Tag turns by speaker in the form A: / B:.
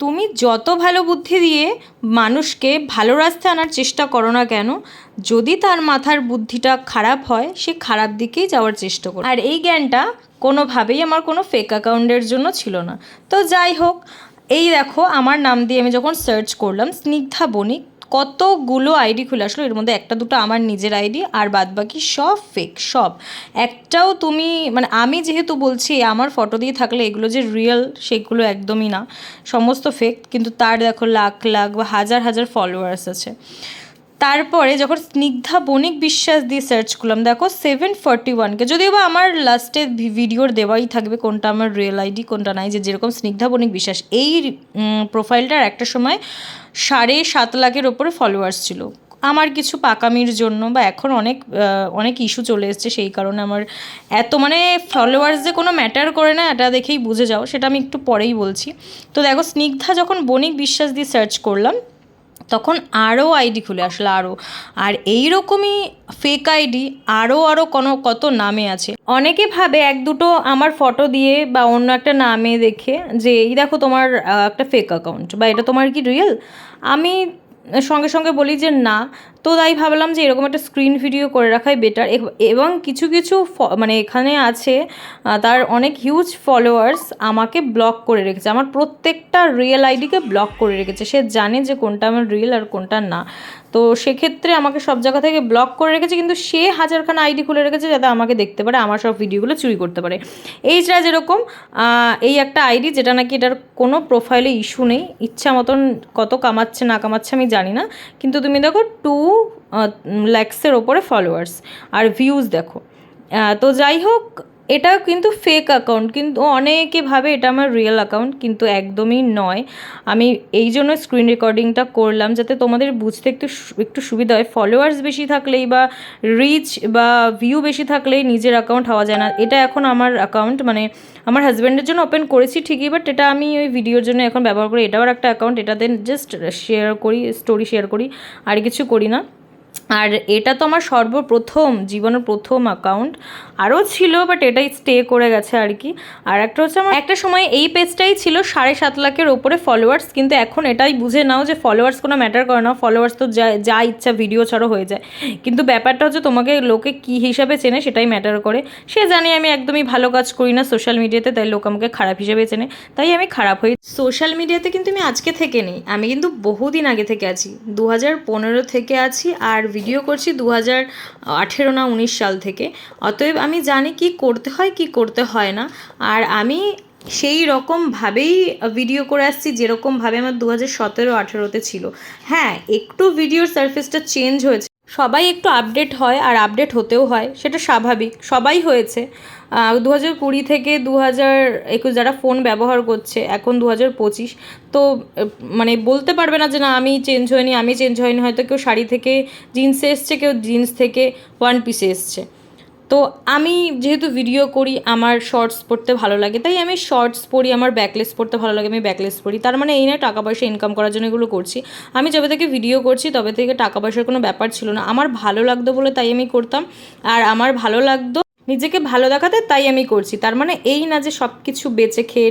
A: তুমি যত ভালো বুদ্ধি দিয়ে মানুষকে ভালো রাস্তায় আনার চেষ্টা করো না কেন, যদি তার মাথার বুদ্ধিটা খারাপ হয় সে খারাপ দিকেই যাওয়ার চেষ্টা করে। আর এই জ্ঞানটা কোনোভাবেই আমার কোনো ফেক অ্যাকাউন্টের জন্য ছিল না। তো যাই হোক, এই দেখো আমার নাম দিয়ে আমি যখন সার্চ করলাম স্নিগ্ধা বণিক, কতগুলো আইডি খুলে আসলো। এর মধ্যে একটা দুটো আমার নিজের আইডি, আর বাদবাকি সব ফেক, সব। একটাও তুমি মানে আমি যেহেতু বলছি আমার ফটো দিয়ে থাকলে এগুলো যে রিয়েল সেগুলো একদমই না, সমস্ত ফেক। কিন্তু তার দেখো লাখ লাখ বা হাজার হাজার ফলোয়ার্স আছে। তারপরে যখন স্নিগ্ধা বণিক বিশ্বাস দিয়ে সার্চ করলাম, দেখো 741K। যদিও বা আমার লাস্টে ভিডিওর দেওয়াই থাকবে কোনটা আমার রিয়েল আইডি কোনটা নাই, যে যেরকম স্নিগ্ধা বণিক বিশ্বাস এই প্রোফাইলটার একটা সময় 7.5 লাখের ওপরে ফলোয়ার্স ছিল। আমার কিছু পাকামির জন্য বা এখন অনেক ইস্যু চলে এসছে, সেই কারণে আমার এত মানে ফলোয়ার্স যে কোনো ম্যাটার করে না, এটা দেখেই বুঝে যাও, সেটা আমি একটু পরেই বলছি। তো দেখো স্নিগ্ধা যখন বণিক বিশ্বাস দিয়ে সার্চ করলাম তখন আরও আইডি খুলে আসলো আরও। আর এইরকমই ফেক আইডি আরও কত নামে আছে। অনেকে ভাবে এক দুটো আমার ফটো দিয়ে বা অন্য একটা নামে দেখে যে এই দেখো তোমার একটা ফেক অ্যাকাউন্ট বা এটা তোমার কি রিয়েল। আমি সঙ্গে সঙ্গে বলি যে না। তো তাই ভাবলাম যে এরকম একটা স্ক্রিন ভিডিও করে রাখাই বেটার। এবং কিছু কিছু মানে এখানে আছে তার অনেক হিউজ ফলোয়ার্স আমাকে ব্লক করে রেখেছে, আমার প্রত্যেকটা রিয়েল আইডিকে ব্লক করে রেখেছে। সে জানে যে কোনটা আমার রিয়েল আর কোনটা না। তো সেক্ষেত্রে আমাকে সব জায়গা থেকে ব্লক করে রেখেছে, কিন্তু সে হাজারখানা আইডি খুলে রেখেছে যাতে আমাকে দেখতে পারে, আমার সব ভিডিওগুলো চুরি করতে পারে। এইটা যেরকম এই একটা আইডি যেটা নাকি এটার কোনো প্রোফাইলে ইস্যু নেই, ইচ্ছা মতন কত কামাচ্ছে না কামাচ্ছে আমি জানি না, কিন্তু তুমি দেখো 2 লাখের ওপরে ফলোয়ার্স আর ভিউজ দেখো। তো যাই হোক, এটা কিন্তু ফেক অ্যাকাউন্ট, কিন্তু অনেকে ভাবে এটা আমার রিয়েল অ্যাকাউন্ট, কিন্তু একদমই নয়। আমি এই জন্য স্ক্রিন রেকর্ডিংটা করলাম যাতে তোমাদের বুঝতে একটু সুবিধা হয়। ফলোয়ার্স বেশি থাকলেই বা রিচ বা ভিউ বেশি থাকলেই নিজের অ্যাকাউন্ট হওয়া যায় না। এটা এখন আমার অ্যাকাউন্ট, মানে আমার হাজব্যান্ডের জন্য ওপেন করেছি ঠিকই, বাট এটা আমি ওই ভিডিওর জন্য এখন ব্যবহার করি। এটাও একটা অ্যাকাউন্ট, এটাতে জাস্ট শেয়ার করি, স্টোরি শেয়ার করি, আর কিছু করি না। আর এটা তো আমার সর্বপ্রথম জীবনের প্রথম অ্যাকাউন্ট, আরও ছিল বাট এটাই স্টে করে গেছে আর কি। আর একটা হচ্ছে আমার একটা সময় এই পেজটাই ছিল 7.5 লাখের ওপরে ফলোয়ার্স, কিন্তু এখন এটাই বুঝে নাও যে ফলোয়ার্স কোনো ম্যাটার করে না। ফলোয়ার্স তো যা ইচ্ছা ভিডিও ছাড়ো হয়ে যায়, কিন্তু ব্যাপারটা হচ্ছে তোমাকে লোকে কী হিসাবে চেনে সেটাই ম্যাটার করে। সে জানি আমি একদমই ভালো কাজ করি না সোশ্যাল মিডিয়াতে, তাই লোক আমাকে খারাপ হিসেবে চেনে, তাই আমি খারাপ হই। সোশ্যাল মিডিয়াতে কিন্তু আমি আজকে থেকে নেই, আমি কিন্তু বহুদিন আগে থেকে আছি, 2015 থেকে আছি, আর ভিডিও করছি 2018 না 19 সাল থেকে। অতএব আমি জানি কি করতে হয় কি করতে হয় না, আর আমি সেই রকমভাবেই ভিডিও করে আসছি যেরকমভাবে আমার 2017-18-তে ছিল। হ্যাঁ, একটু ভিডিওর সারফেসটা চেঞ্জ হয়েছে, সবাই একটু আপডেট হয় আর আপডেট হতেও হয়, সেটা স্বাভাবিক, সবাই হয়েছে। 2020 থেকে 2021 যারা ফোন ব্যবহার করছে, এখন 2025। তো মানে বলতে পারবে না যে না আমি চেঞ্জ হয়নি, আমি চেঞ্জ হয়নি। হয়তো কেউ শাড়ি থেকে জিন্সে এসছে, কেউ জিন্স থেকে ওয়ান পিসে এসছে। তো আমি যেহেতু ভিডিও করি, আমার শর্টস পড়তে ভালো লাগে, তাই আমি শর্টস পড়ি। আমার ব্যাকলেস পড়তে ভালো লাগে, আমি ব্যাকলেস পড়ি। তার মানে এই নয় টাকা পয়সা ইনকাম করার জন্য এগুলো করছি। আমি যবে থেকে ভিডিও করছি তবে থেকে টাকা পয়সার কোনো ব্যাপার ছিল না, আমার ভালো লাগতো বলে তাই আমি করতাম। আর আমার ভালো লাগতো নিজেকে ভালো দেখাতে, তাই আমি করছি। তার মানে এই না যে সব কিছু বেচে খেয়ে